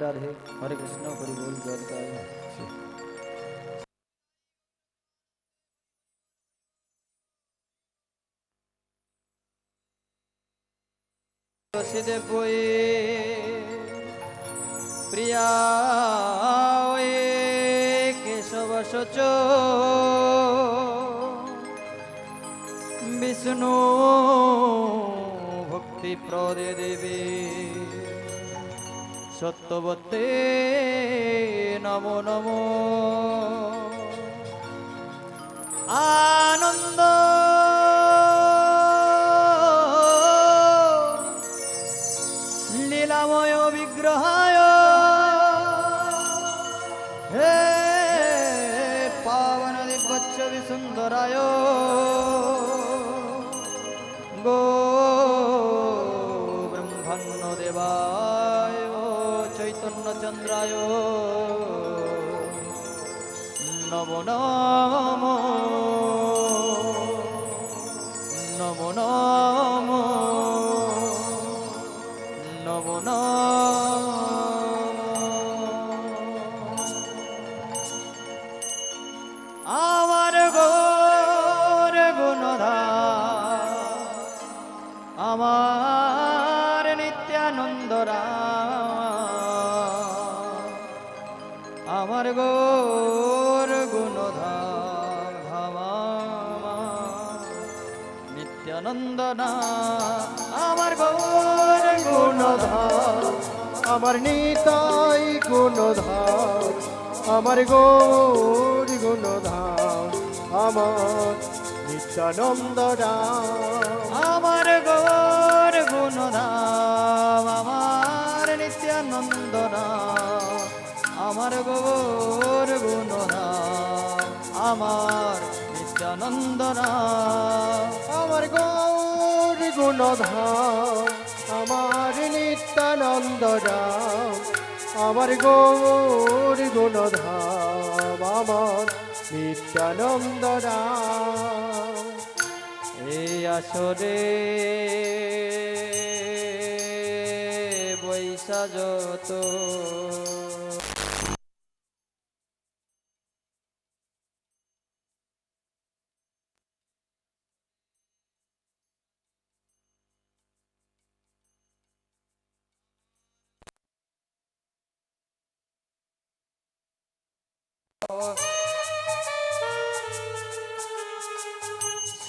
রাধে রাধে, হরে কৃষ্ণ, হরি বল, জয় জয়। রসিদে বয়ে প্রিয়া কেশব সচ বিষ্ণু ভক্তি প্রদে দেবী সত্যবতে নমো নমো। আনন্দ লীলাময় বিগ্রহায় হে পাবন দিব্যচ্ছবি সুন্দরায় গো ব্রহ্মণ্য দেবায় চৈতন্য চন্দ্রায় নমো নমো নমো নমো নমো নমো। আমার গৌর গুণধার আমার নিত্যানন্দরা আমার গৌর গুণধার ধামা নিত্যানন্দনা আমার গৌর গুণধার আমার নিতাই গুণধার আমার গৌর গুণধার আমার নিত্যানন্দ রাম আমার গৌর গুণধাম আমার নিত্যানন্দ নাম আমার গৌর গুণধাম আমার নিত্যানন্দ নাম আমার গৌর গুণধার আমার নিত্যানন্দ রাম আমার গৌর গুণধাম আমার নিত্যানন্দ রাম। এই আসরে বৈশা যত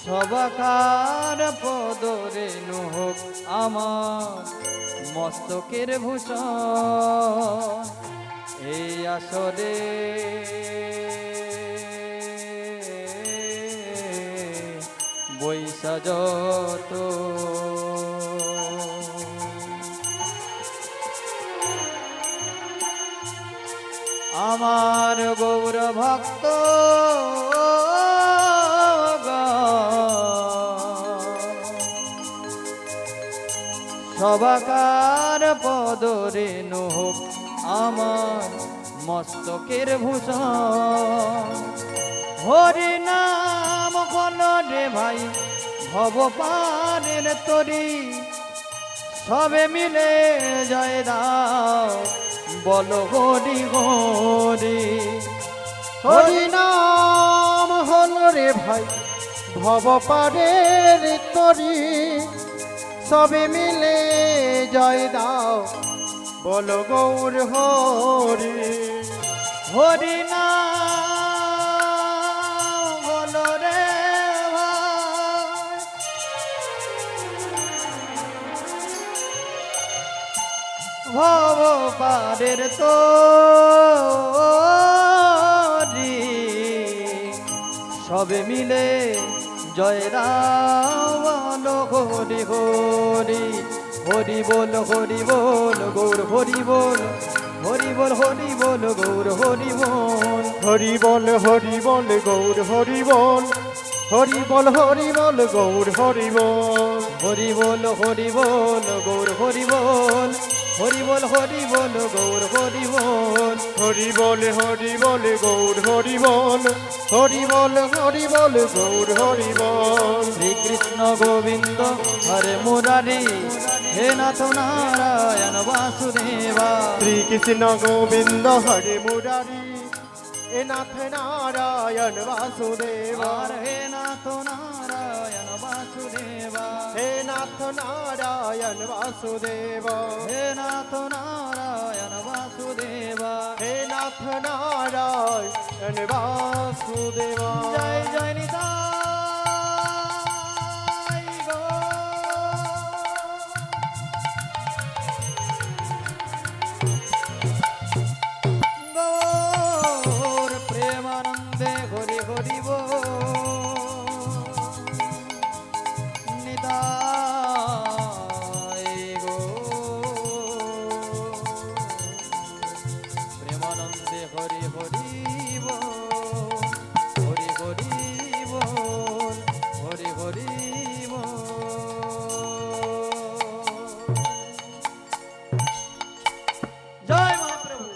সবাকার পদরে হোক আমার মস্তকের ভূষণ এই আসরে বৈশা যত আমার গৌর ভক্ত সবাকার পদরে হোক আমার মস্তকের ভূষণ হরি নাম হল রে ভাই ভব পারের তরি সবে মিলে জয় দাও বল হরি হরি হরি নাম হল রে ভাই ভব পারের তরি সবে মিলে জয় দাও বল গৌর হরি হরি নাম বল রে ভাই ভব পারের তরি সবে মিলে জয় রাম হরি হরি হরি বল গৌর হরি বল হরি বল গৌর হরি বল হরি বল গৌর হরি বল হরি বল গৌর হরি বল হরি বল গৌর হরি বল হরি বল গৌর হরি বল হরি বল গৌর হরি বল হরি বল গৌর হরি বল। শ্রী কৃষ্ণ গোবিন্দ হরে মুরারি हे नाथ नारायण वासुदेवा শ্রীকৃষ্ণ গোবিন্দ হরে মুরারি এ নাথ নারায়ণ বাসুদেবা और हे नाथ नारायण वासुदेवा হে নাথ নারায়ণ বাসুদেবা हे नाथ नारायण वासुदेवा হে নাথ নারায়ণ বাসুদেবা जय जय निताय गौर प्रेमानंदे हरि हरि निताय गौर प्रेमानंदे हरि हरि हरि हरि हरि हरि जय महाप्रभु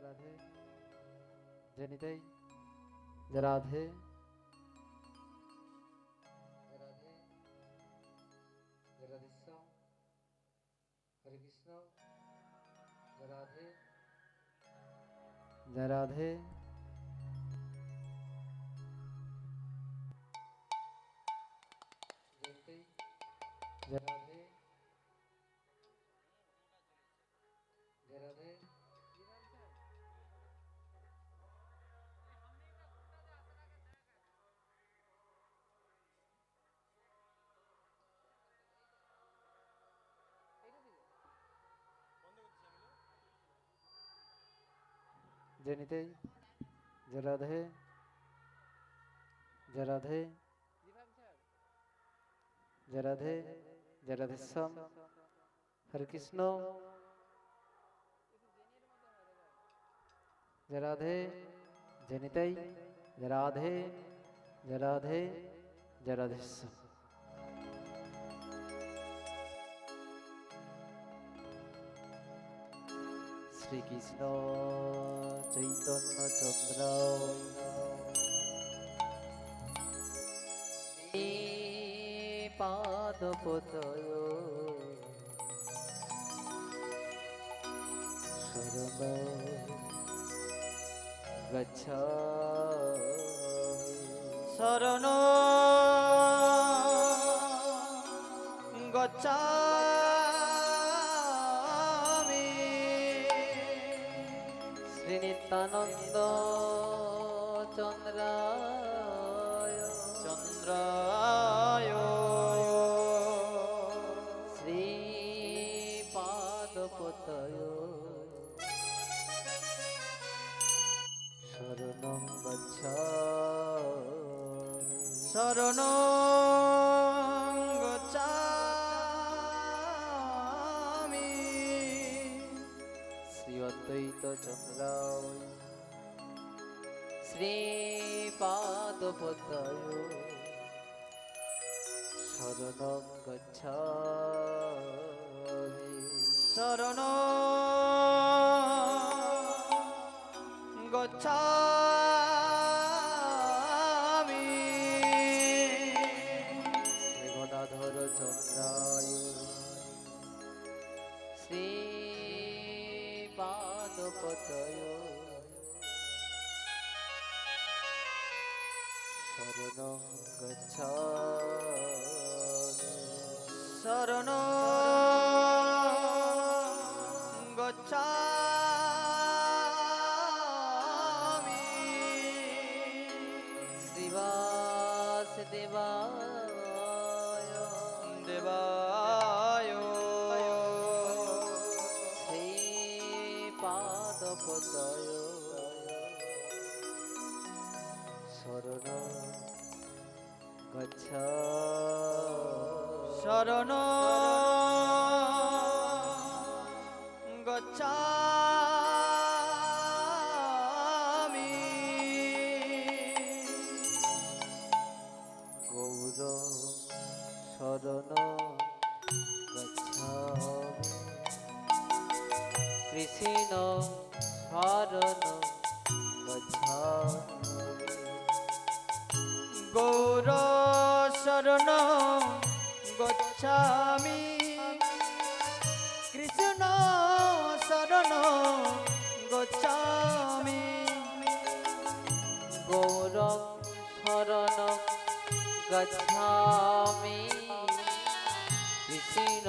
राधे जनितै राधे राधे राधेश्याम हरे कृष्ण राधे राधे जनितै राधे राधे जनिते राधे राधे राधे राधेश्याम हरे कृष्ण राधे जनिते राधे राधे राधेश्याम श्री कृष्ण चैतन्य चंद्र पादपतय शरण गच्छामि शरण गच्छामि श्री नित्यानंद चंद्राय चंद्राय श्री पादपतय शरणं गच्छामि शरणं गच्छामि श्री अद्वैत चंद्राय श्री पादपतय शरणं गच्छामि शरणं गच्छामि गदाधर चंद्राय श्री पादपतय শরণ গচ্ছামি শ্রীবাস দেবায় দেবায় শ্রীপাদ পদয় শরণ গচ্ছ শরণ গচ্ছামি গৌর শরণ গচ্ছামি কৃষ্ণ শরণ গচ্ছামি গৌর শরণ গচ্ছামি কৃষ্ণ শরণ গচ্ছামি গৌরং শরণ গচ্ছামি কৃষ্ণ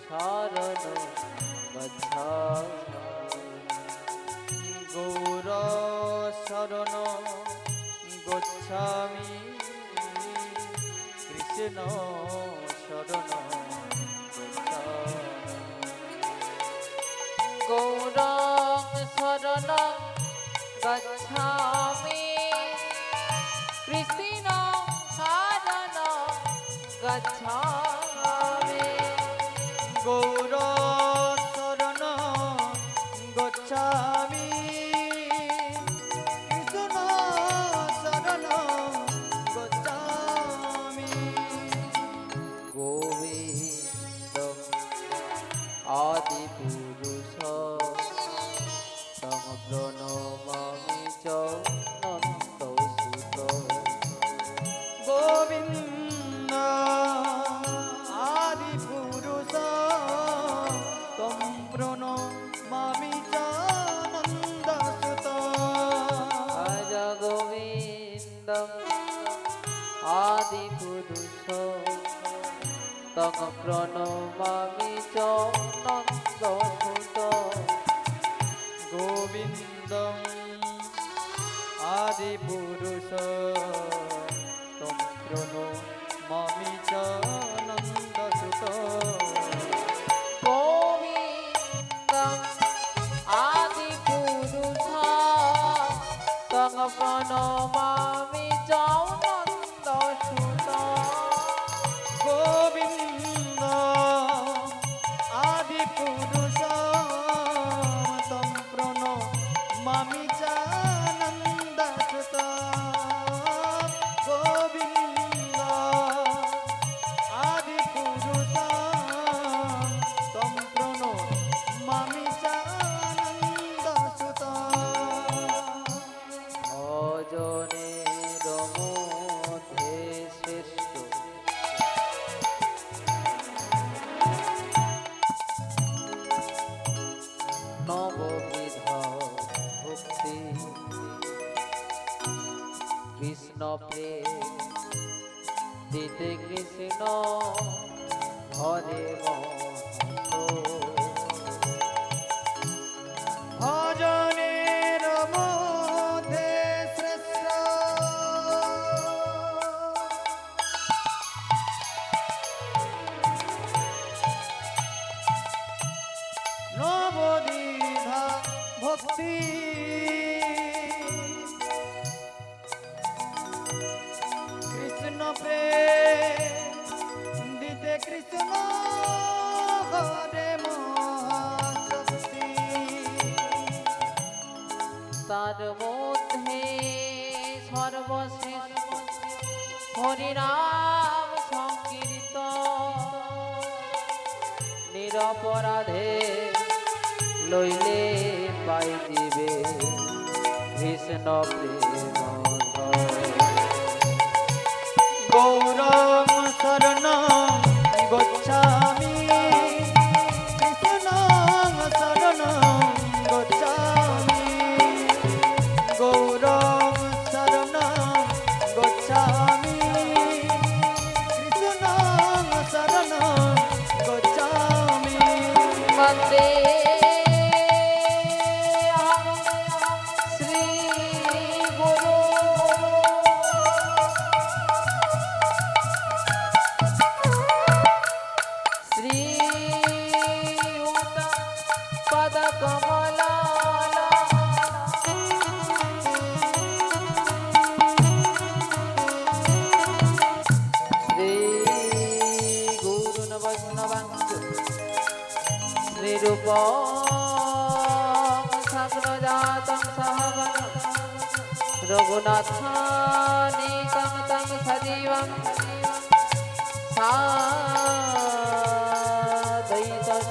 শরণ গচ্ছামি গৌর শরণ গচ্ছামি কৃষ্ণ শরণ গৌরং শরণ গচ্ছামি কৃষ্ণ শরণ গচ্ছামি গৌর শরণ গচ্ছামি কৃষ্ণ শরণ গচ্ছামি গোবিন্দ আদি পুরুষ তম প্রণমামি চ নন্দ সুত গোবিন্দ আদি পুরুষ তম প্রণমামি চ নন্দ সুত আজ গোবিন্দ আদি পুরুষ তম প্রণমামি চ নন্দ সুত গোবিন্দ আদি পুরুষ তম প্রণমামি চ নন্দ সুত গোবিন্দ আদি পুরুষ তং প্রণমামি চ নন্দ সুত গোবিন্দ আদি পুরুষ তম প্রণমামি চ নন্দ সুত গোবিন্দ আদি পুরুষ তম প্রণমামি চ নন্দ সুত ভজনের মধ্যে শ্রেষ্ঠ নববিধ ভক্তি কৃষ্ণ প্রেম দিতে কৃষ্ণ হরে ভজনের মধ্যে শ্রেষ্ঠ নবদ্বিধা ভক্তি কৃষ্ণ প্রেম দিতে কৃষ্ণ হরে মহাশক্তি তার মধ্যে সর্বশ্রেষ্ঠ হরিনাম সংকীর্তন নিরপরাধে লইলে পাই দিবে কৃষ্ণ প্রেম গৌরং শরণ গচ্ছামি কৃষ্ণ শরণ গচ্ছামি গৌরং শরণ গচ্ছামি পদ কমল শ্রী গুরুন বৈষ্ণবাংশ শ্রীরূপ সাগ্রজাতং সহগণ রঘুনাথানিকং তং সজীবং সাদয়িত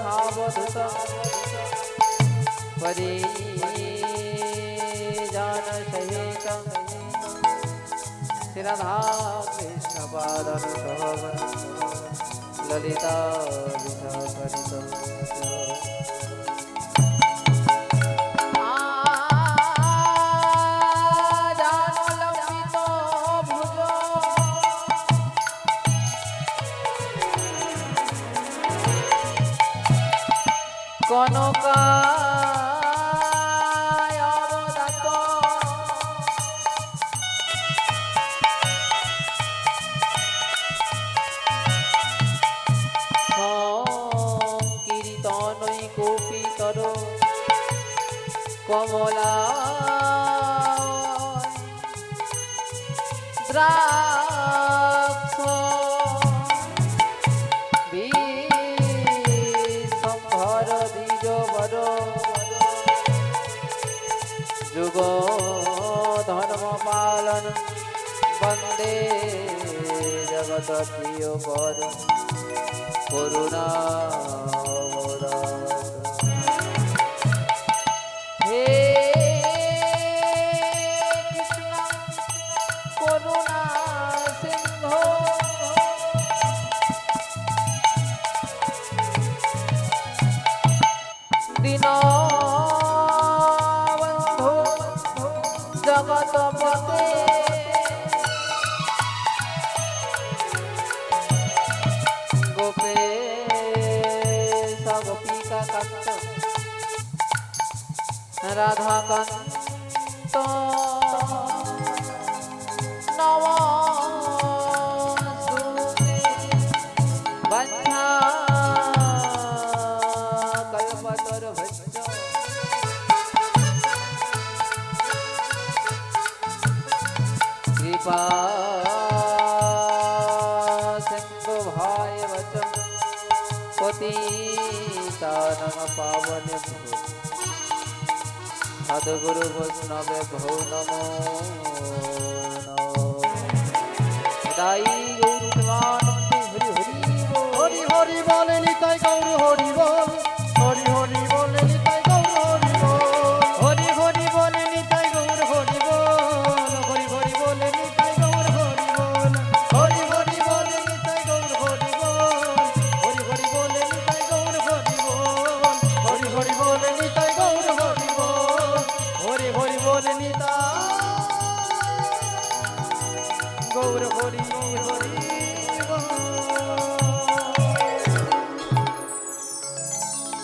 সাবধূতং পরিজন সহিতং শ্রীরাধা কৃষ্ণ পাদন সহগণ ললিতা বিশাখরিতং কনকায় অবদাত সংকীর্তনৈ কোপিতর কমলা দ্রাক্ষ যুগ ধর্ম পালন বন্দে জগত প্রিয় কর করুণা হে কৃষ্ণ করুণা সিন্ধু দীন জগত পতে গোপে গোপিকা কান্ত রাধা কান্ত নম বঞ্ছা কল্পতর ভজ্জ कृपा सिंधु भाई वचन पतितानम पावन सद्गुरु वैष्णव भो नमो दाई गौरवानंदे हरि हरि হরি হরি বলে নিতাই গৌর হরি বল হরি হরি বলে নিতাই গৌর হরি বল হরি হরি বলে নিতাই গৌর হরি বল হরি হরি বলে নিতাই গৌর হরি বল হরি হরি বলে নিতাই গৌর হরি বল হরি হরি বলে নিতাই গৌর হরি বল হরি হরি বলে নিতাই গৌর হরি বল হরি হরি বলে নিতাই গৌর হরি হরি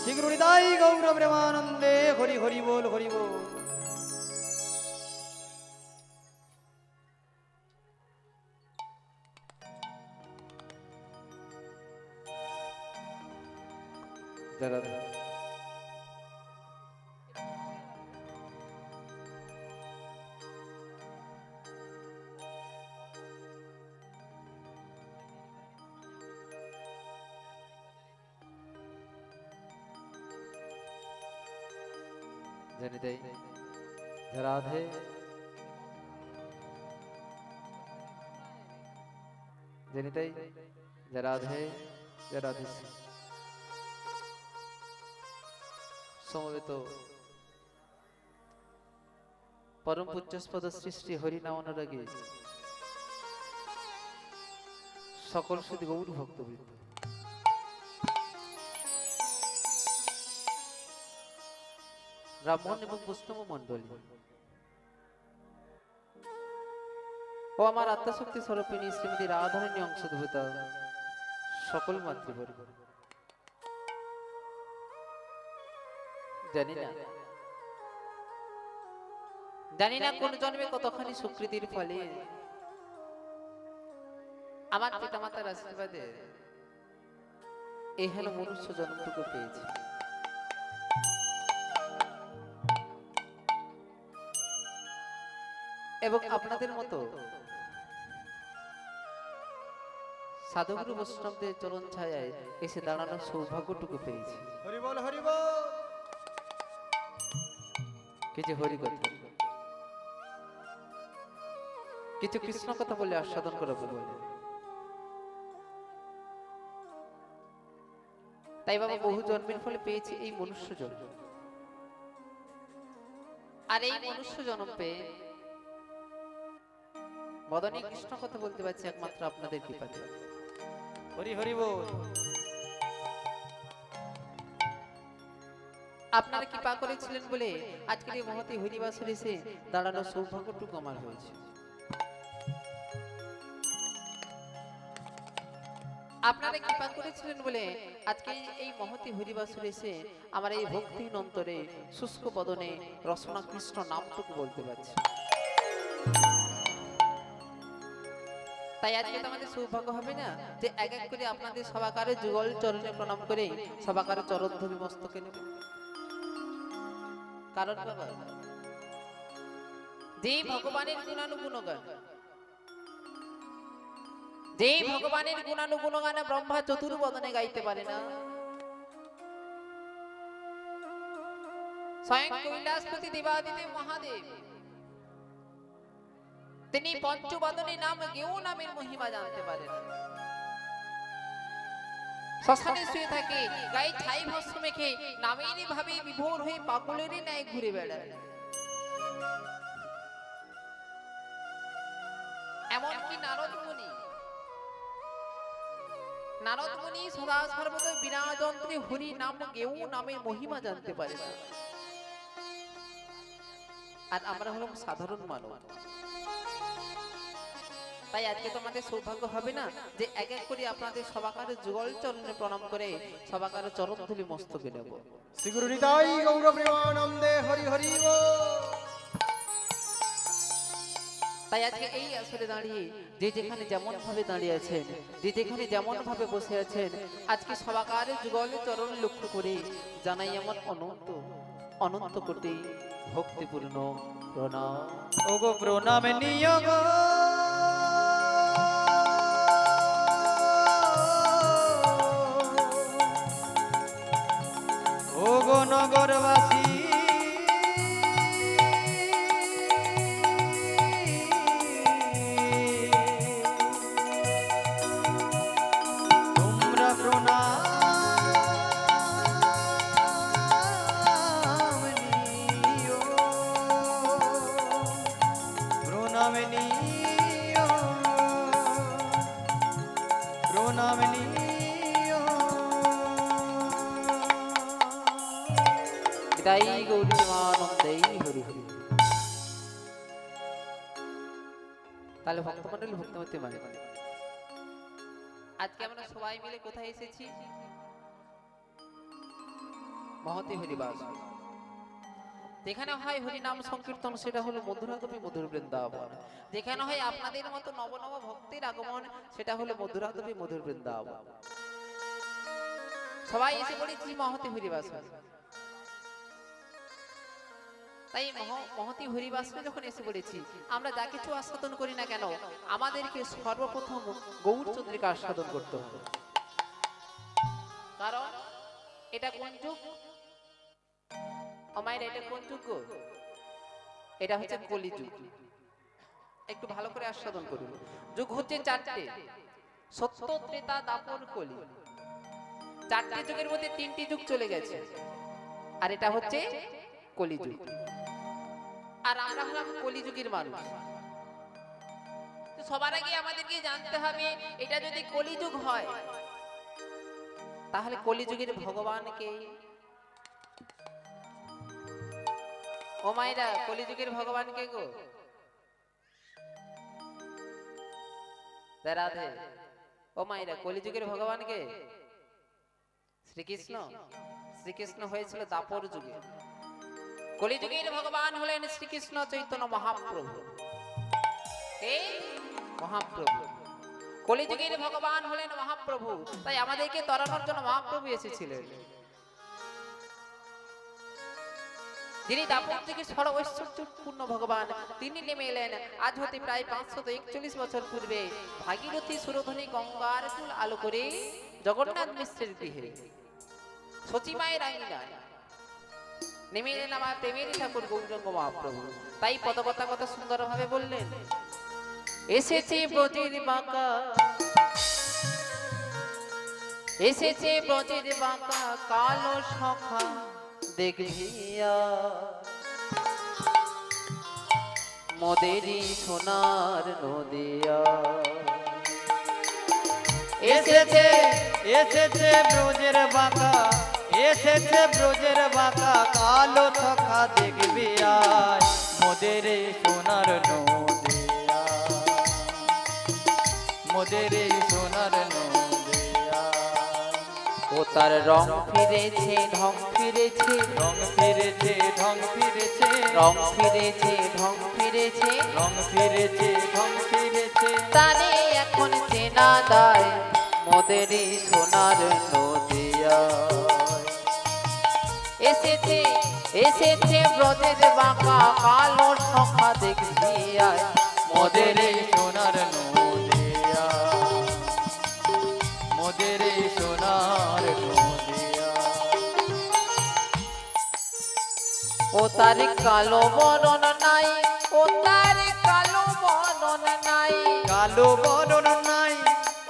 শ্রীগুরুনিতাই গৌর প্রেমানন্দে হরি হরি বল হরি বল। जनिते राधे जनिते राधे राधे समवेत परम पूज्यस्पद श्री श्री हरिनाम अनुरागी सकल सुधी गौर भक्तबृंद ব্রাহ্মণ এবং বৈষ্ণব মণ্ডলী ও আমার আত্মশক্তি স্বরূপিণী শ্রীমতী রাধারানী অংশধূতা সকল মাতৃবর্গ জানি না কোন জন্মে কতখানি সুকৃতির ফলে আমার পিতামাতার আশীর্বাদে এহেন মনুষ্য জন্মটুকু পেয়েছি। এবং আপনাদের মতো সাধুগুরু বৈষ্ণবদের চরণ ছায়ায় এসে দাঁড়ানোর সৌভাগ্যটুকু পেয়েছি। হরি বল হরি বল। কিছু হরি কথা, কিছু কৃষ্ণ কথা বলে আস্বাদন করাবো বলে। তাই বাবা বহু জন্মের ফলে পেয়েছি এই মনুষ্য জন্ম, আর এই মনুষ্য জন্ম পেয়ে মদনী কৃষ্ণ কথা বলতে পারছি একমাত্র আপনাদের কৃপাতে। হরি হরি বল। আপনারা কৃপা করেছিলেন বলে আজকের এই মহতী হরিবাসরে এসে দাঁড়ানোর সৌভাগ্যটুকু আমার হয়েছে। আপনারা কৃপা করেছিলেন বলে আজকে এই মহতী হরিবাসরে এসে আমার এই ভক্তিহীন অন্তরে শুষ্ক বদনে রসনা কৃষ্ণ নামটুকু বলতে পারছি। তাই আজকে তো আমাদের সৌভাগ্য হবে না যে এক এক করে আপনাদের সবাকারে যুগল চরণে প্রণাম করে সবাকারে চরণ ধরি মস্তকে নেব। কারণ বাবা, যে ভগবানের গুণানুগুণগান, যে ভগবানের গুণানুগুণগান ব্রহ্মা চতুর্বদনে গাইতে পারে না, স্বয়ং কৈলাসপতি দেবাদিদেব মহাদেব তিনি পঞ্চবদনে নাম গেও নামের মহিমা জানতে পারেন। শ্মশানে শুয়ে থাকে, গায়ে ছাই ভস্ম মেখে নামেরই ভাবে বিভোর হয়ে পাগলেরই ন্যায় ঘুরে বেড়ায়। এমনকি নারদ মুনি সদা সর্বদা বিনা যন্ত্রে হরি নাম গেও নামের মহিমা জানতে পারে না। আর আমরা হলাম সাধারণ মানব। তাই আজকে তো আমাদের সৌভাগ্য হবে না যে এক এক করে আপনাদের সবাকারে যুগল চরণে প্রণাম করে সবাকারে চরণ ধুলি মস্তকে নেব। শ্রী গুরু নিতাই গৌর প্রেমানন্দে হরি হরি বল। তাই আজকে এই আসরে দাঁড়িয়ে যে যেখানে যেমন ভাবে দাঁড়িয়ে আছেন, যে যেখানে যেমন ভাবে বসে আছেন, আজকে সবাকারে যুগল চরণ লক্ষ্য করে জানাই আমার অনন্ত অনন্ত কোটি ভক্তিপূর্ণ প্রণাম। ওগো প্রণাম নিয়োগ ওগো নগরবাসী, তোমরা প্রণাম নিও, প্রণাম নিও, প্রণাম নিও। তাই গৌরীমানন্দেই হরি হরি। তাহলে ভক্তমণ্ডলী ভক্তিমতী মানে আজকে আমরা সবাই মিলে কোথায় এসেছি? মহতী হরিবাস। যেখানে হয় হরি নাম সংকীর্তন সেটা হলো মধুরাগমী মধুর বৃন্দাবন। যেখানে হয় আপনাদের মতো নব নব ভক্তির আগমন সেটা হলো মধুরাগমী মধুর বৃন্দাবন। সবাই এসে পড়েছি মহতী হরিবাস। তাই মহতী হরিবাসে যখন এসে পড়েছি, আমরা যা কিছু আস্বাদন করি না কেন আমাদেরকে সর্বপ্রথম গৌর চন্দ্রিকা আস্বাদন করতে হবে। কারণ এটা কোন যুগ? আমায় এটা কোন যুগ? এটা হচ্ছে কলিযুগ। একটু ভালো করে আস্বাদন করুন। যুগ হচ্ছে চারটে: সত্য, ত্রেতা, দাপর, কলি। চারটে যুগের মধ্যে তিনটি যুগ চলে গেছে, আর এটা হচ্ছে কলিযুগ। আর আমরা হলাম কলিযুগের মানুষ। তো সবার আগে আমাদেরকে জানতে হবে এটা যদি কলিযুগ হয় তাহলে কলিযুগের ভগবান কে? ও মায়েরা, কলিযুগের ভগবান কে গো? রাধে। ও মায়েরা, কলিযুগের ভগবান কে? শ্রীকৃষ্ণ। শ্রীকৃষ্ণ হয়েছিল দাপর যুগে। কলিযুগের ভগবান হলেন শ্রীকৃষ্ণ চৈতন্য মহাপ্রভু। কে? মহাপ্রভু। কলিযুগের ভগবান হলেন মহাপ্রভু। তাই আমাদেরকে তরানোর জন্য মহাপ্রভু এসেছিলেন। যিনি দাপর থেকে সর ঐশ্বর্যপূর্ণ ভগবান, তিনি নেমে এলেন আজ হতে প্রায় 541 বছর পূর্বে ভাগীরথী সুরধনী গঙ্গার কুল আলো করে জগন্নাথ মিশ্রের গৃহে সচিমায়ের আঙিনায় নেমে এলেন আমার প্রেমের ঠাকুর গৌরাঙ্গ মহাপ্রভু। তাই পদকথা কত সুন্দরভাবে বললেন, এসেছে ব্রজের বাঁকা, এসেছে ব্রজের বাঁকা কালো সখা দেখবিয়া, মোদেরই সোনার নদিয়া। এসেছে এসেছে ব্রজের বাঁকা, এসেছে ব্রজের বাঁকা কালো সখা দেখবি আয়, মোদের এই সোনার নদিয়া, মোদের এই সোনার নদিয়া। ও তার রং ফিরেছে ঢং ফিরেছে, রং ফিরেছে ঢং ফিরেছে, রং ফিরেছে ঢং ফিরেছে, রং ফিরেছে ঢং ফিরেছে। তারে এখন চেনা দায় মোদেরই সোনার নদিয়া। এসেছে এসেছে ব্রজের বাঁকা কালো সখা দেখবি আয়, মোদের এই সোনার নদিয়া, মোদের এই সোনার নদিয়া। ও তার কালো বরণ নাই, ও তার কালো বরণ নাই, কালো বরণ নাই,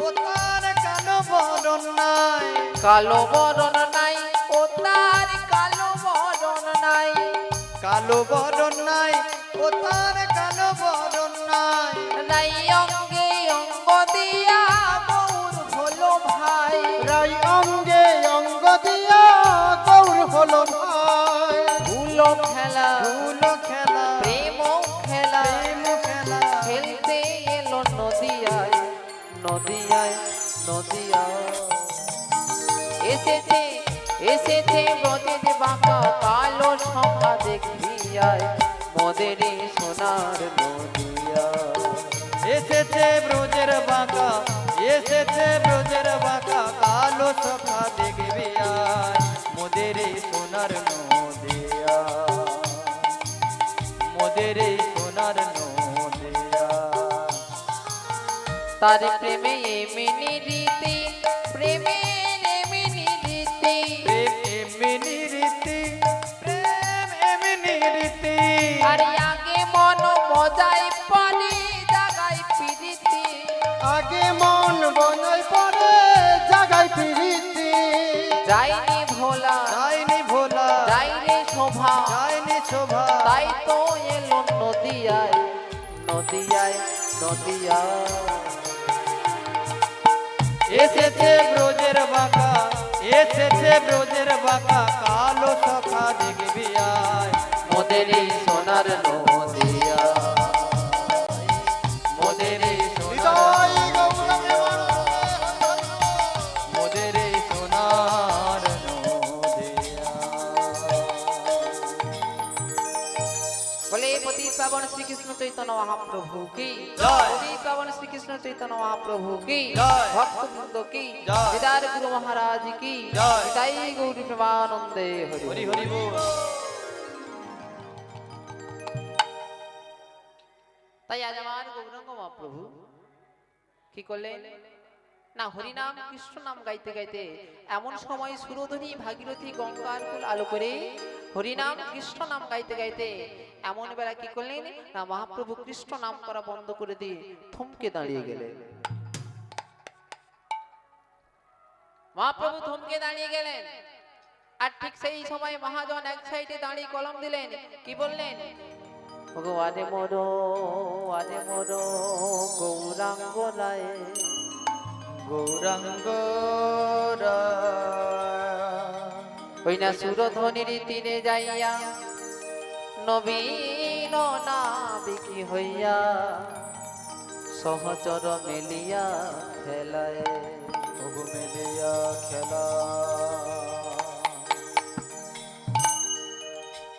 ও তার কালো বরণ নাই, কালো বরণ নাই, ও তার কালো বরণ নাই, কালো বরণ নাই, ও তার কালো বরণ নাই। নাই অঙ্গে অঙ্গ দিয়া গৌর হলো ভাই, রাই অঙ্গে অঙ্গ দিয়া গৌর হলো ভাই, ভুলো খেলা ধুলো খেলা, প্রেম খেলা, প্রেম খেলা, খেলতে এলো নদিয়ায় নদিয়ায় নদিয়ায়। এসেছে এসেছে ব্রজের বাঁকা কালো সখা দেখবি আয়, মোদেরই সোনার নদিয়া। এসেছে ব্রজের বাঁকা, এসেছে ব্রজের বাঁকা কালো সখা দেখবি আয়, মোদের এই সোনার নদিয়া, মোদের এই সোনার নদিয়া। তার প্রেমে এমনি রীতি, প্রেমের এমনি রীতি, প্রেম এমনি রীতি, প্রেম এমনি রীতি। আর আগে মন মজায় পড়ে জাগায় পিরিতি, আগে মন বনাই পড়ে জাগাই ফিরিতি, যায়নি ভোলা যায়নি ভোলা, যায়নি শোভা, যায়নি শোভা। তাই তো এলো নদিয়ায় নদিয়ায় নদিয়ায়। এসেছে ব্রজের বাঁকা, এসেছে ব্রজের বাঁকা কালো সখা দেখবি আয়, মোদেরই সোনার নদিয়া, মোদের এই সোনার, হৃদয় গৌরবে মোদের এই সোনার নদিয়া। বলে পতি পাবন শ্রীকৃষ্ণ চৈতন্য মহাপ্রভু কি জয়। পতি পাবন শ্রীকৃষ্ণ চৈতন্য মহাপ্রভু কি জয়। ভক্তবৃন্দ কি জয়। বিদার গুরু মহারাজ কি জয়। তাই গৌরী প্রেমানন্দে হরি হরি হরি। হরি বল। তাই আজ আমার গৌরাঙ্গ মহাপ্রভু কি করলেন না, হরিনাম কৃষ্ণ নাম গাইতে গাইতে এমন সময় সুরধনী ভাগীরথী গঙ্গার কুল আলো করে হরিনাম কৃষ্ণ নাম গাইতে গাইতে এমন বেলা কি করলেন না, মহাপ্রভু কৃষ্ণ নাম করা বন্ধ করে দিয়ে থমকে দাঁড়িয়ে গেলেন। মহাপ্রভু থমকে দাঁড়িয়ে গেলেন, আর ঠিক সেই সময় মহাজন এক সাইডে দাঁড়িয়ে কলম দিলেন, কি বললেন, ভগবানে মোরো আনে মোরো গৌরাঙ্গ রায়, গৌরাঙ্গ ওই না সুরধ্বনির তীরে যাইয়া নবীন নাবিকি হইয়া সহচর মেলিয়া খেলায়, তবু মেলিয়া খেলা।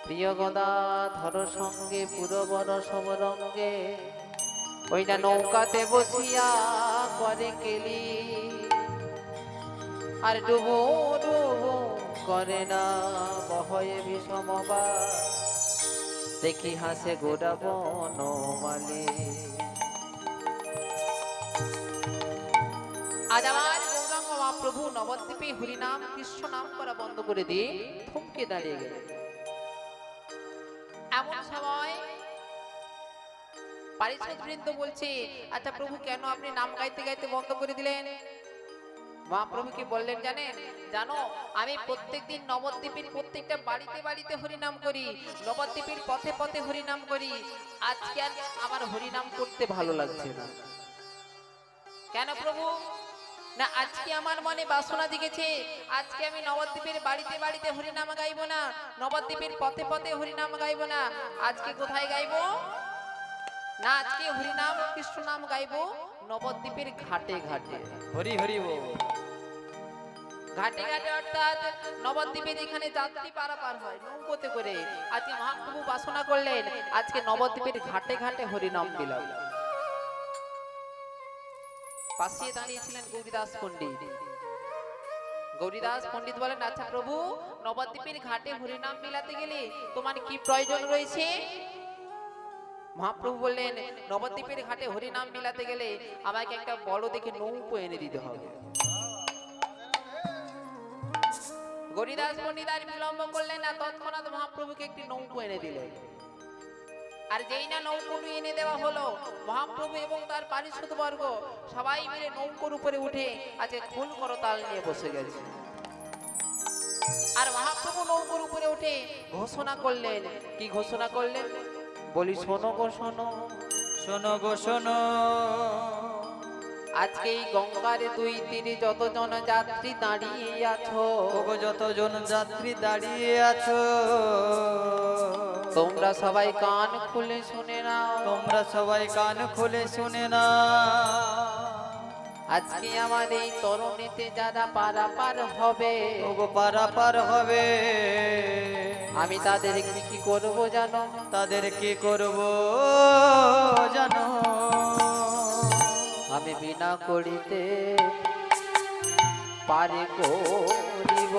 প্রিয় গদাধর সঙ্গে পুরবর সবরঙ্গে ওই না নৌকাতে বসিয়া করে কেলি, আর ডুবু ডুবু করে না বহয়ে বিষমবা দেখি হাসে গোরা বনমালী। আজ আমার গৌরাঙ্গ মহাপ্রভু নবদ্বীপে হরিনাম কৃষ্ণ নাম করা বন্ধ করে দিয়ে থমকে দাঁড়িয়ে গেলেন। এমন সময় পারিষদ বৃন্দ বলছে, আচ্ছা প্রভু কেন আপনি নাম গাইতে গাইতে বন্ধ করে দিলেন? মহাপ্রভু কি বললেন জানেন? জানো, আমি প্রত্যেকদিন নবদ্বীপের প্রত্যেকটা বাড়িতে বাড়িতে হরিনাম করি, নবদ্বীপের পথে পথে হরিনাম করি। আজকে আর আমার হরিনাম করতে ভালো লাগছে না। কেন প্রভু? না, আজকে আমার মনে বাসনা জেগেছে, আজকে আমি নবদ্বীপের বাড়িতে বাড়িতে হরিনাম গাইবো না, নবদ্বীপের পথে পথে হরিনাম গাইবো না। আজকে কোথায় গাইবো? না, আজকে হরিনাম কৃষ্ণ নাম গাইবো নবদ্বীপের ঘাটে ঘাটে। হরি হরি বল। ঘাটে ঘাটে অর্থাৎ নবদ্বীপে যেখানে যাত্রী পারাপার হয় নৌকোতে করে, আজকে মহাপ্রভু বাসনা করলেন আজকে নবদ্বীপের ঘাটে ঘাটে হরিনাম দিলাম। পাশে দাঁড়িয়েছিলেন গৌরীদাস পণ্ডিত। গৌরীদাস পণ্ডিত বলেন, আচ্ছা প্রভু, নবদ্বীপের ঘাটে হরিনাম মিলাতে গেলে তোমার কি প্রয়োজন রয়েছে? মহাপ্রভু বললেন, নবদ্বীপের ঘাটে হরিনাম মিলাতে গেলে আমাকে একটা বড় দেখে নৌকো এনে দিতে হবে। গৌরীদাস পণ্ডিত আর বিলম্ব করলেন না, তৎক্ষণাৎ মহাপ্রভুকে একটি নৌকো এনে দিলেন। আর যেই না নৌকোটি এনে দেওয়া হলো, মহাপ্রভু এবং তার পারিষদ বর্গ সবাই মিলে নৌকোর উপরে উঠে আজকে খোল করতাল নিয়ে বসে গেছে। আর মহাপ্রভু নৌকোর উপরে উঠে ঘোষণা করলেন। কি ঘোষণা করলেন? বলি শোনো গো শোনো, শোনো গো শোনো, আজকে এই গঙ্গার দুই তীরে যতজন যাত্রী দাঁড়িয়ে আছো, ওগো যতজন যাত্রী দাঁড়িয়ে আছো, তোমরা সবাই কান খুলে শুনে নাও। তোমরা সবাই কান খুলে শুনে না। আজকে আমার এই তরুণীতে যারা পারাপার হবে, ওগো পারাপার হবে, আমি তাদের কি করব জানো? তাদের কি করব জানো? আমি বিনা করিতে পারে করিব,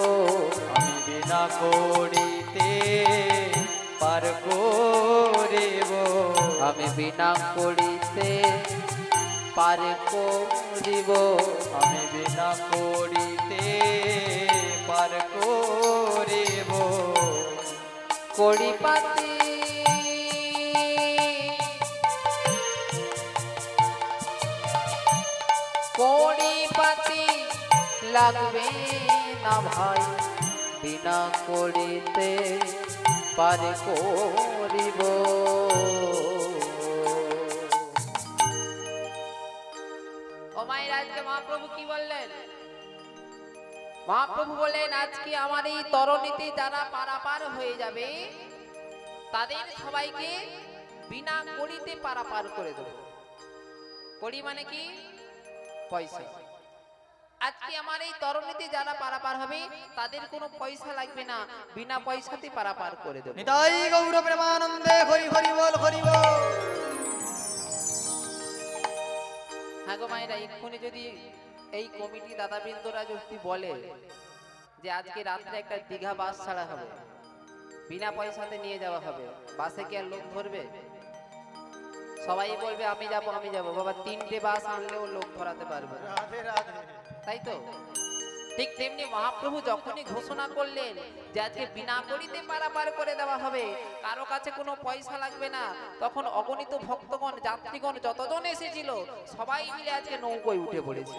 আমি বিনা করিতে পার করিব, আমি বিনা করিতে পারে করিব, আমি বিনা করিতে পার করিব। কড়িপাতি কড়িপাতি লাগবে না ভাই, বিনা করিতে পারে করিব। ও মায়ের, আজকে মহাপ্রভু কি বললেন? মহাপ্রভু বললেন, আজকে আমার এই তরণীতে যারা পারাপার হয়ে যাবে তাদের সবাইকে বিনা কড়িতে পারাপার করে দেব। কড়ি মানে কি? পয়সা। আজকে আমার এই তরণীতে যারা পারাপার হবে তাদের কোনো পয়সা লাগবে না, বিনা পয়সাতে পারাপার করে দেব। নিতাই গৌর প্রেমানন্দে হরি হরি বল হরি বল। হ্যাঁ গো মায়েরা, এক্ষুনি যদি এই কমিটি দাদাবৃন্দরা যদি বলে যে আজকে রাত্রে একটা দীঘা বাস ছাড়া হবে, বিনা পয়সাতে নিয়ে যাওয়া হবে, বাসে কি আর লোক ধরবে? সবাই বলবে আমি যাব আমি যাব। বাবা, 3টে বাস আনলেও লোক ধরাতে পারবে না, তাই তো? ঠিক তেমনি মহাপ্রভু যখনই ঘোষণা করলেন যে আজকে বিনা করিতে পারাপার করে দেওয়া হবে, কারো কাছে কোনো পয়সা লাগবে না, তখন অগণিত ভক্তগণ যাত্রীগণ যতজন এসেছিল সবাই মিলে আজকে নৌকোয় উঠে পড়েছে।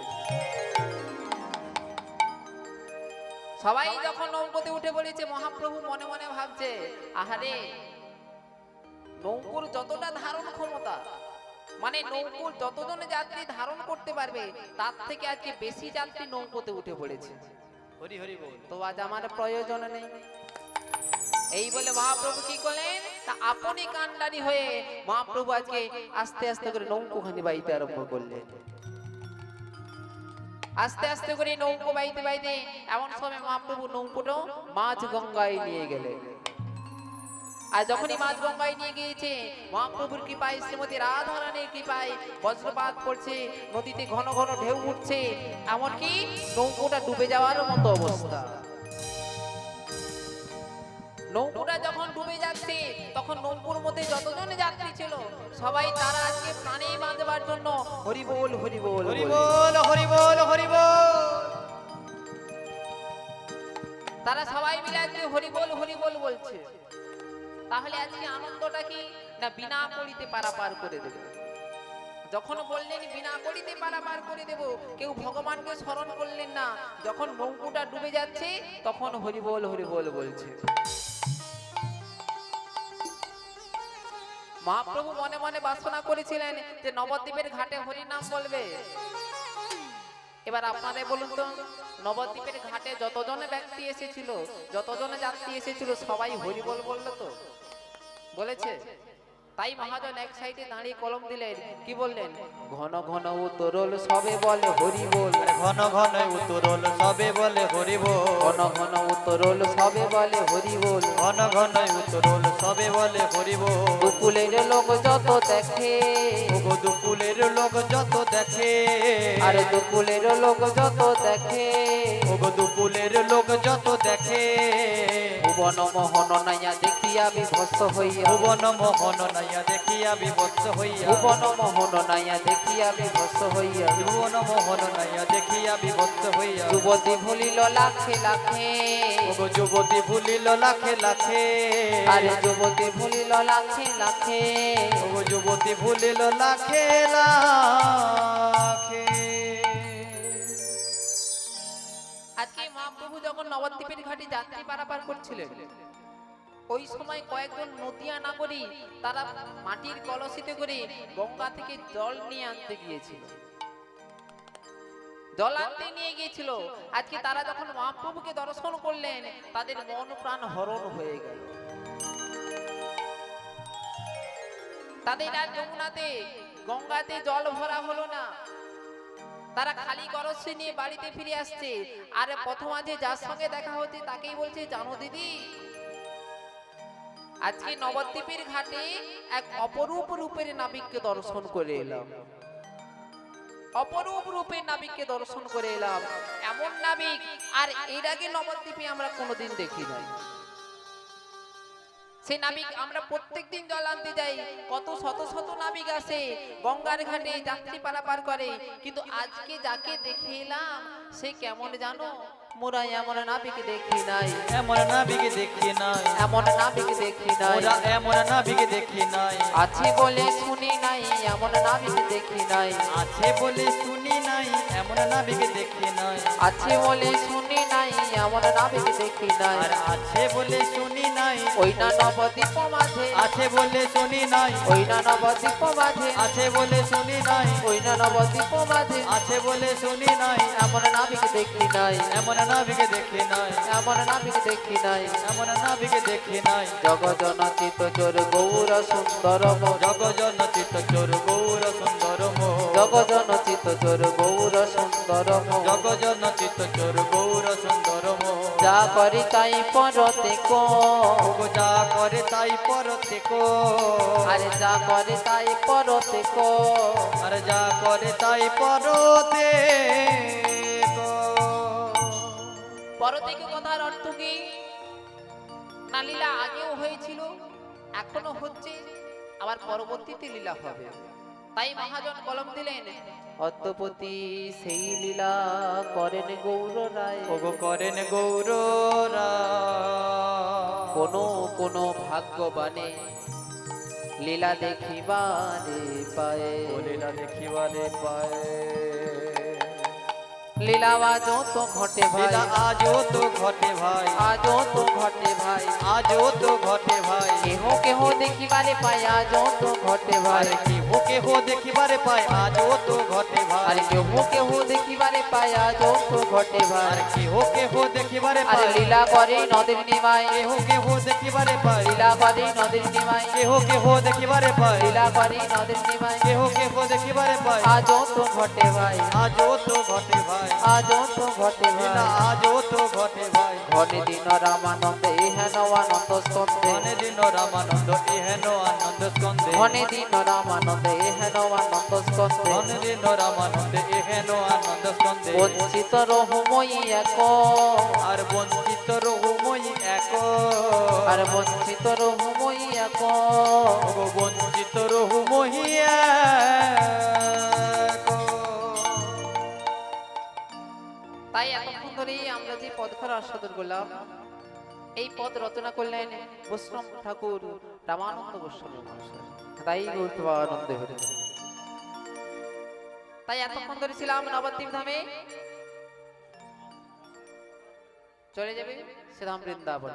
সবাই যখন নৌকোতে উঠে পড়েছে, মহাপ্রভু মনে মনে ভাবছে, আহারে, নৌকোর যতটা ধারণ ক্ষমতা, মানে নৌকোর যতজন যাত্রী ধারণ করতে পারবে তার থেকে আজকে বেশি যাত্রী নৌকোতে উঠে পড়েছে। হরি হরি বল। তো আজ আমার প্রয়োজন নেই। এই বলে মহাপ্রভু কি করলেন? তা আপনি কান্ডারি হয়ে মহাপ্রভু আজকে আস্তে আস্তে করে নৌকোখানি বাইতে আরম্ভ করলেন। আস্তে আস্তে করে নৌকো বাইতে বাইতে এমন সময় মহাপ্রভু নৌকোটা মাঝ গঙ্গায় নিয়ে গেলেন। আর যখনই মাঝ গঙ্গায় নিয়ে গিয়েছে, মহাপ্রভুর কৃপায়, শ্রীমতী রাধা রানীর কৃপায় বজ্রপাত পড়ছে, নদীতে ঘন ঘন ঢেউ উঠছে, এমনকি নৌকোটা ডুবে যাওয়ার মতো অবস্থা। নৌকোটা যখন ডুবে যাচ্ছে তখন নৌকোর মধ্যে যতজন যাত্রী ছিল সবাই তারা আজকে প্রাণে বাঁধবার জন্য হরি বল হরি বল হরি বলছে। বল হরি বল হরি বল। তারা সবাই মিলে আজকে হরি বল বলছে। তাহলে আজকে আনন্দটা কি না বিনা করিতে পারাপার করে দেবে। যখন বললেন বিনা করিতে পারাপার করে দেব, কেউ ভগবানকে স্মরণ করলেন না। যখন নৌকোটা ডুবে যাচ্ছে তখন হরি বল বলছে। মহাপ্রভু মনে মনে বাসনা করেছিলেন যে নবদ্বীপের ঘাটে হরি নাম বলবে। এবার আপনাদের বলুন তো, নবদ্বীপের ঘাটে যতজন ব্যক্তি এসেছিল, যতজন যাত্রী এসেছিল, সবাই হরি বল বললো তো? বলেছে? তাই মহাজন এক সাইডে দাঁড়িয়ে কলম দিলেন, কি বললেন? ঘন ঘন উত্তরল সবে বলে হরি বল, ঘন ঘন উত্তরল সবে বলে হরি বল, ঘন ঘন উত্তরল সবে বলে হরি বল, ঘন ঘন উত্তরল সবে বলে হরি বল। দুকুলের লোক যত দেখে, ওগো দুকুলের লোক যত দেখে, আরে দুকুলের লোক যত দেখে, ওগো দুকুলের লোক যত দেখে, ভুবন মোহন নাইয়া দেখিয়া বিভস্ত হইয়া, ভুবন মোহন নাইয়া দেখিয়া বিভৎস হইয়া, ভুবন মোহন নাইয়া দেখিয়া বিভস্ত হইয়া, ভুবন মোহন নাইয়া দেখিয়া বিভৎস হইয়া, যুবতী ভুলিল লাখে লাখে, ওগো যুবতী ভুলিল লাখে লাখে, আরে যুবতী ভুলিল লাখে লাখে, ওগো যুবতী ভুলিল লাখে লাখে। আজকে মহাপ্রভু যখন নবদ্বীপের ঘাটে যাত্রী পারাপার করছিলেন, ওই সময় কয়েকজন নদিয়া নাগরিক তারা মাটির কলসিতে করে গঙ্গা থেকে জল নিয়ে আনতে গিয়েছিল, জল আনতে নিয়ে গিয়েছিল। আজকে তারা যখন মহাপ্রভুকে দর্শন করলেন, তাদের মন প্রাণ হরণ হয়ে গেল। তাদের আর যমুনাতে গঙ্গাতে জল ভরা হলো না, তারা খালি কলসি নিয়ে বাড়িতে ফিরে আসছে। আর প্রথম আজ যার সঙ্গে দেখা হচ্ছে তাকেই বলছে, জানো দিদি, আজকে নবদ্বীপের ঘাটে এক অপরূপ রূপের নাবিককে দর্শন করে এলাম, অপরূপ রূপের নাবিককে দর্শন করে এলাম। এমন নাবিক আর এর আগে নবদ্বীপে আমরা কোনোদিন দেখি নাই। সেই নাবিক আমরা প্রত্যেকদিন জল আনতে যাই, কত শত শত নাবিক আসে গঙ্গার ঘাটে যাত্রী পারাপার করে, কিন্তু আজকে যাকে দেখে এলাম সে কেমন জানো? মোরা এমন নাবিক দেখি নাই, এমন নাবিকে দেখি নাই, এমন নাবিক দেখি নাই, ওরা এমন নাবিকে দেখি নাই, আছে বলে শুনি নাই, এমন নাবিক দেখি নাই, আছে বলে শুনি নাই, এমন নাবিকে দেখি নাই, আছে বলে শুনি নাই, এমন নাবিক দেখি নাই। আর আছে বলে শুনি নাই, ওই না নবদ্বীপ মাঝে, আছে বলে শুনি নাই, ওই না নবদ্বীপ মাঝে, আছে বলে শুনি নাই, ওই না নবদ্বীপ মাঝে, আছে বলে শুনি নাই, এমন নাবিক দেখি নাই, এমন নাবিকে দেখি নাই, এমন নাবিক দেখি নাই। এমন নাবিকে দেখি নাই। জগজন চিত চোর গৌর সুন্দর মো, জগজন চিত চোর গৌর সুন্দর মো, জগজন চিত চোর গৌর সুন্দর মো, জগজন চিত চোর গৌর সুন্দর মো। যা করি তাই পরতে কো, ওগো যা করে তাই পরতে কো, আরে যা করে তাই পরতে কো, আর যা করে তাই পরতে কো। পরতে কো কথার অর্থ কি? না লীলা আগেও হয়েছিল, এখনো হচ্ছে, আবার পরবর্তীতে লীলা হবে। তাই মহাজন কলম দিলেন, অদ্যপতি সেই লীলা করেন গৌর রায়, ওগো করেন গৌর কোন কোন ভাগ্যবানে লীলা দেখিবারে পায়ে, লীলা দেখিবারে পায়। লীলা আজও তো ঘটে ভাই, লীলা আজও তো ঘটে ভাই, আজও তো ঘটে ভাই, আজও তো ঘটে ভাই। কেহ কেহ দেখিবারে পায়, আজও তো ঘটে ভাই, আর কেহ কেহ দেখিবারে পায়, আজও তো ঘটে ভাই। আরে কেহ কেহ দেখিবারে পায়, আজও তো ঘটে ভাই। আর কেহ কেহ দেখিবারে আরে পায়, লীলা করে নদীর নিমায়, কেহ কেহ দেখিবারে পায়, লীলা করে নদীর নিমায়, কেহ কেহ দেখিবারে পায়, লীলা করে নদীর নিমায়, কেহ কেহ দেখিবারে পায়। আজও তো ঘটে ভাই, আজও তো ঘটে ভাই, আজও তো ঘটে লীলা ভাই, আজও তো ঘটে ভাই। ধনে দিন রামানন্দে হেন আনন্দ স্কন্ধে ধনে দিন রামানন্দ এহেন আনন্দ স্কন্ধে ধনে দিন রামানন্দে হেন আনন্দ স্কন্ধে ধনে দিন রামানন্দে এহেন আনন্দ স্কন্ধে বঞ্চিত রহুময়ী এক আর বঞ্চিত রঘুময়ী এক আর বঞ্চিত রহুময়ী এক ওগো বঞ্চিত রঘুময়ী এক তাই এতক্ষণ ধরেই আমরা যে পদখার আস্বাদন করলাম এই পদ রচনা করলেন বৈষ্ণব ঠাকুর রামানন্দ গোস্বামী মহাশয়। তাই গৌরবানন্দে হরে। তাই এতক্ষণ ধরে ছিলাম নবদ্বীপ ধামে, চলে যাবে শ্রীধাম বৃন্দাবন।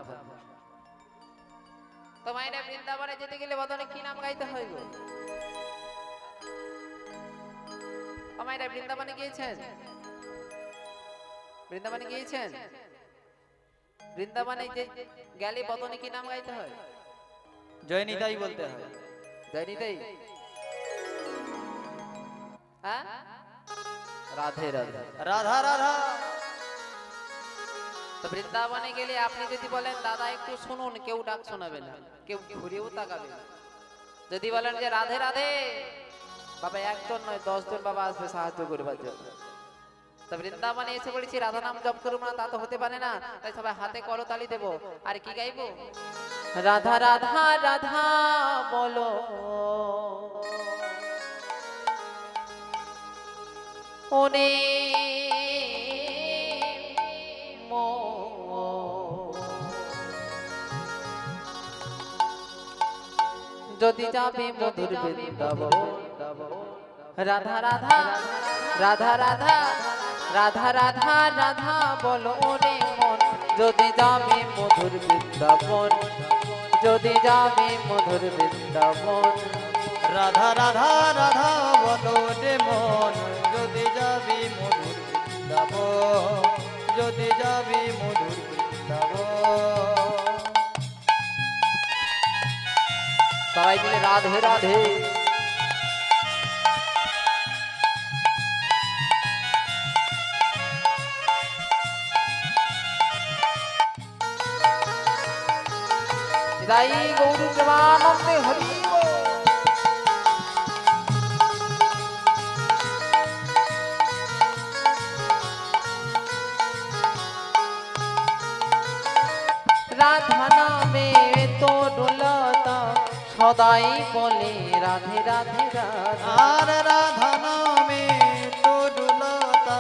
তো মায়েরা বৃন্দাবনে যেতে গেলে বদনে কি নাম গাইতে হয় গো? ও মায়েরা বৃন্দাবনে গিয়েছেন? বৃন্দাবনে গিয়েছেন? বৃন্দাবনে যে গেলে বদনে কি নাম গাইতে হয়? জয় নিতাই বলতে হয়। জয় নিতাই। হ্যাঁ, রাধে রাধে। রাধা রাধা। তো বৃন্দাবনে গেলে আপনি যদি বলেন দাদা একটু শুনুন, কেউ ডাক শোনাবে না, কেউ ঘুরেও তাকাবে না। যদি বলেন যে রাধে রাধে, বাবা একজন নয় 10 জন বাবা আসবে সাহায্য করবার জন্য। তো বৃন্দাবনে এসে বলেছি রাধা নাম জপ করবো না, তা তো হতে পারে না। তাই সবাই হাতে করতালি দেবো। আর কি গাইবো? রাধা রাধা রাধা বলো ওনে যদি যাবে মধুর বৃন্দাবন রাধা রাধা রাধা রাধা রাধা রাধা রাধা বলো ওরে মন যদি যাবে মধুর বৃন্দাবন যদি যাবে মধুর বৃন্দাবন রাধা রাধা রাধা বলো রে মন যদি যাবি মধুর বৃন্দাবন যদি যাবি মধুর বৃন্দাবন। সবাই মিলে রাধে রাধে। তাই গৌর প্রেমানন্দে হরি বল। রাধা নামে তো ডোলতা সদাই বলে রাধে রাধে রাধা। আর রাধা নামে তো ডুলতা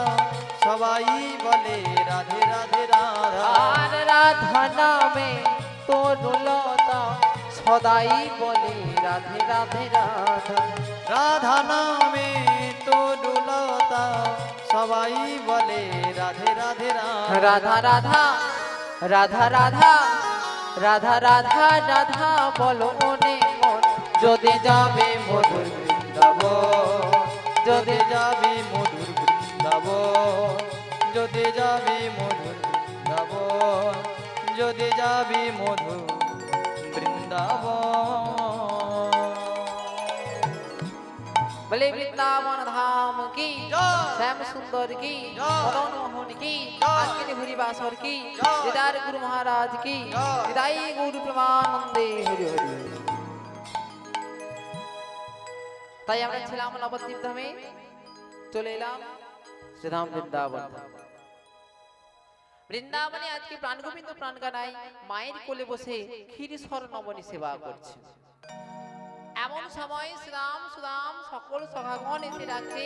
সবাই বলে রাধে রাধে রাধা। আর রাধা নামে তো ডোলতা সদাই বলে রাধে রাধে রাধা। রাধা নামে তো ডুলতা সবাই বলে রাধে রাধে রাধা। রাধা রাধা রাধা রাধা রাধা রাধা রাধা বলো ওনে মন যদি যাবে মধুর বৃন্দাবন যদি যাবি মধুর বৃন্দাবন যদি যাবি মধুর বৃন্দাবন যদি যাবি মধুর বৃন্দাবন। বলে বৃন্দাবন ধাম কি জয়। শ্যাম সুন্দর কি জয়। মদন মোহন কি জয়। আজকে হরি বাসর কি জয়। দিদার গুরু মহারাজ কি জয়। দিদাই গুরু প্রেমানন্দে হরি হরি। তাই আমরা ছিলাম নবদ্বীপ ধামে, চলে এলাম শ্রীধাম বৃন্দাবন। বৃন্দাবনে আজকে প্রাণ গোবিন্দ প্রাণ কানাই মায়ের কোলে বসে ক্ষীরস্বর নবনী সেবা করছে। এমন সময় শ্রীরাম সুদাম সকল সখাগণ এসে ডাকছে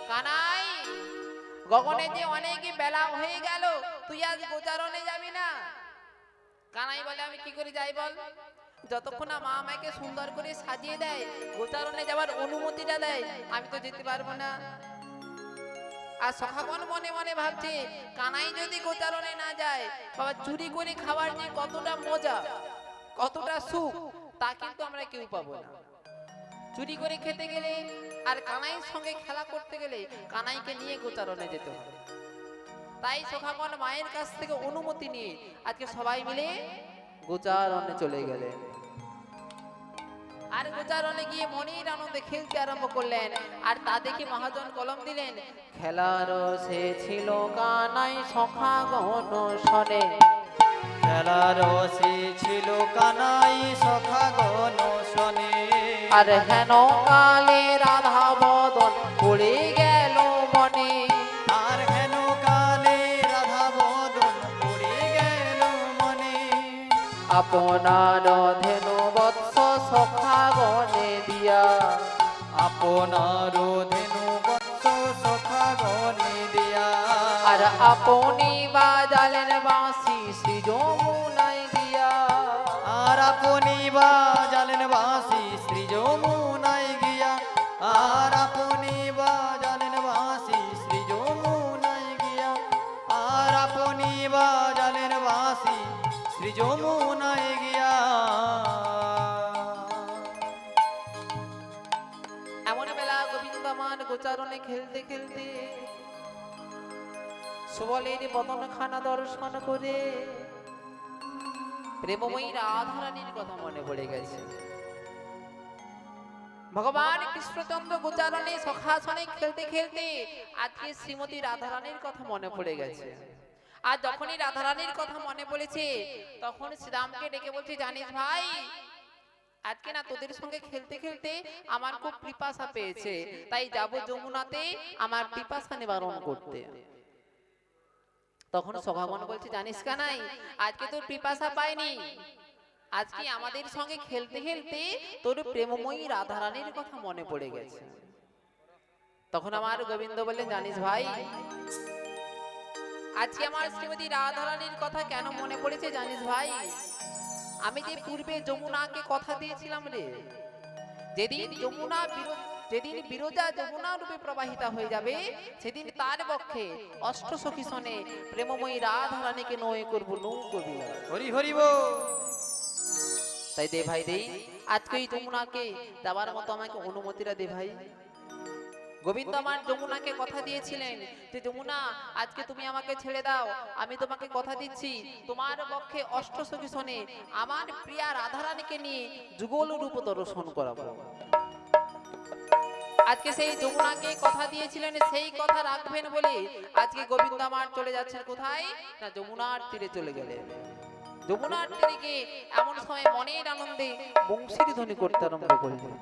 কানাই গগনে যে অনেক বেলা হয়ে গেল, তুই আজ গোচারণে যাবি না? কানাই বলে আমি কি করে যাই বল? যতক্ষণ না মা আমাকে সুন্দর করে সাজিয়ে দেয়, গোচারণে যাওয়ার অনুমতিটা দেয়, আমি তো যেতে পারবো না। আর সখাগণ মনে মনে ভাবছে কানাই যদি গোচারণে না যায়, বাবা চুরি করে খাবার যে কতটা মজা কতটা সুখ তা কিন্তু আমরা কেউ পাবো না। চুরি করে খেতে গেলে আর কানাইয়ের সঙ্গে খেলা করতে গেলে কানাইকে নিয়ে গোচারণে যেতে হবে। তাই সখাগণ মায়ের কাছ থেকে অনুমতি নিয়ে আজকে সবাই মিলে গোচারণে চলে গেলেন। আর গোচারণে গিয়ে মনের আনন্দে খেলতে আরম্ভ করলেন। আর তা দেখে মহাজন কলম দিলেন, খেলার সে ছিল কানাই সখাগণ শনে খেলার রসে ছিল কানাই সখাগণ শনে আর হেন কালে রাধা বদন পড়ে গেল মনে আর হেন কালে রাধা বদন পড়ে গেল মনে আপনার ধেনু বৎস সখাগণে দিয়া আপনার ধেনু বৎস সখাগণে দিয়া আর আপনি বাজালেন বাঁশি শ্রী যমুনায় গিয়া আর আপনি বাজালেন বাঁশি শ্রী যমুনায় গিয়া আর আপনি বাজালেন বাঁশি শ্রী যমুনায় গিয়া আর আপনি বাজালেন বাঁশি শ্রী যমুনায় গিয়া এমন বেলা গোবিন্দমান গোচারণে খেলতে খেলতে সুবলের বদনখানা দর্শন করে প্রেমময়ী রাধারানীর কথা মনে পড়ে গেছে। ভগবান কৃষ্ণচন্দ্র গোচারণে সখাসনে খেলতে খেলতে আজকে শ্রীমতী রাধারানীর কথা মনে পড়ে গেছে। আর যখনই রাধারানীর কথা মনে পড়েছে তখন শ্রীরামকে ডেকে বলছে, জানিস ভাই, আজকে না তোদের সঙ্গে খেলতে খেলতে আমার খুব পিপাসা পেয়েছে, তাই যাব যমুনাতে আমার পিপাসা নিবারণ করতে। তখন সখাগণ বলছে, জানিস কানাই, আজকে তোর পিপাসা পাইনি, আজকে আমাদের সঙ্গে খেলতে খেলতে তোর প্রেমময়ী রাধারানীর কথা মনে পড়ে গেছে। তখন আমার গোবিন্দ বললেন, জানিস ভাই, আজকে আমার শ্রীমতী রাধারানীর কথা কেন মনে পড়েছে জানিস ভাই? আমি যে পূর্বে যমুনাকে কথা দিয়েছিলাম রে, যেদিন বিরজা যমুনা রূপে প্রবাহিতা হয়ে যাবে, সেদিন তার পক্ষে অষ্টসখী সনে প্রেমময়ী রাধারানীকে নয় করবো নৌকবিলা। হরি হরি বল। তাই দে ভাই দে, আজকে এই যমুনাকে যাবার মতো আমাকে অনুমতিটা দে ভাই। গোবিন্দ আমার যমুনাকে কথা দিয়েছিলেন যে, যমুনা আজকে তুমি আমাকে ছেড়ে দাও, আমি তোমাকে কথা দিচ্ছি তোমার পক্ষে অষ্টসখী সনে আমার প্রিয়া রাধারানীকে নিয়ে যুগল রূপ দর্শন করাবো। আজকে সেই যমুনাকে কথা দিয়েছিলেন, সেই কথা রাখবেন বলে আজকে গোবিন্দ আমার চলে যাচ্ছেন কোথায় না, যমুনার তীরে চলে গেলেন। যমুনার তীরে গিয়ে এমন সময় মনের আনন্দে বংশীর ধ্বনি করতে আরম্ভ করলেন।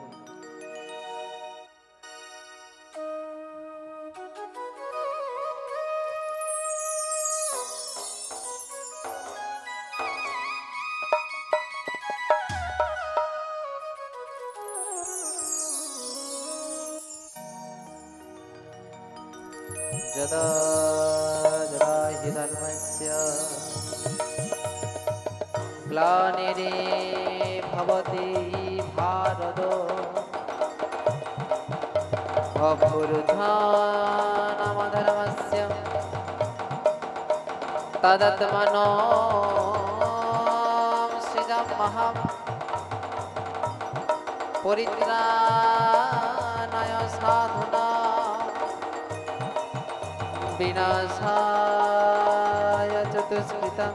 যদা যদা হি ধর্মস্য গ্লানিরে ভবতি ভারত অভ্যুত্থানমধর্মস্য তদাত্মনো সৃজমহং পরিত্রাণায় সাধুনাং বিনাশায় চতুষ্কৃতং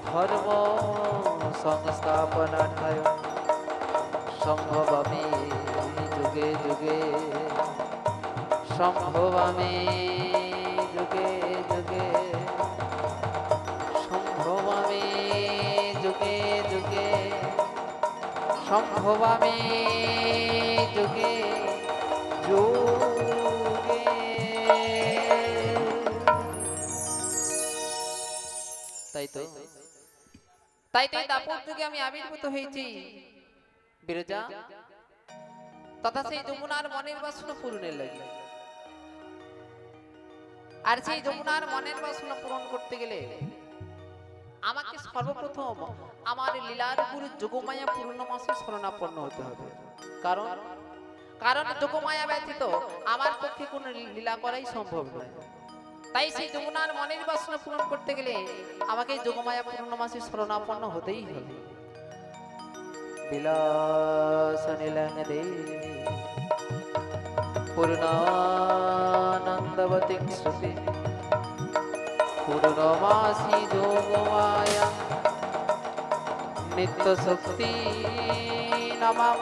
ধর্ম সংস্থাপনার্থায় সম্ভবামি যুগে যুগে সম্ভবামি যুগে যুগে সম্ভবামি যুগে যুগে সম্ভবামি যুগে যুগে। তাই তো দাপর যুগে আমি আবির্ভূত হয়েছি বিরজা, তথা সেই যমুনার মনের বাসনা পূরণের লাগে। আর সেই যমুনার মনের বাসনা পূরণ করতে গেলে আমাকে সর্বপ্রথম আমার লীলার গুরু যোগমায়া পূর্ণমাসে শরণাপন্ন হতে হবে। কারণ যোগমায়া ব্যতীত আমার পক্ষে কোনো লীলা করাই সম্ভব নয়। তাই সেই যমুনার মনের বাসনা পূরণ করতে গেলে আমাকে যোগমায়া পূর্ণমাসে শরণাপন্ন হতেই হবে। বিলাসনীলঙ্গদে পূর্ণানন্দবতী শ্রুতি পূর্ণমাসি যোগমায়া নিত্য শক্তি নমঃ।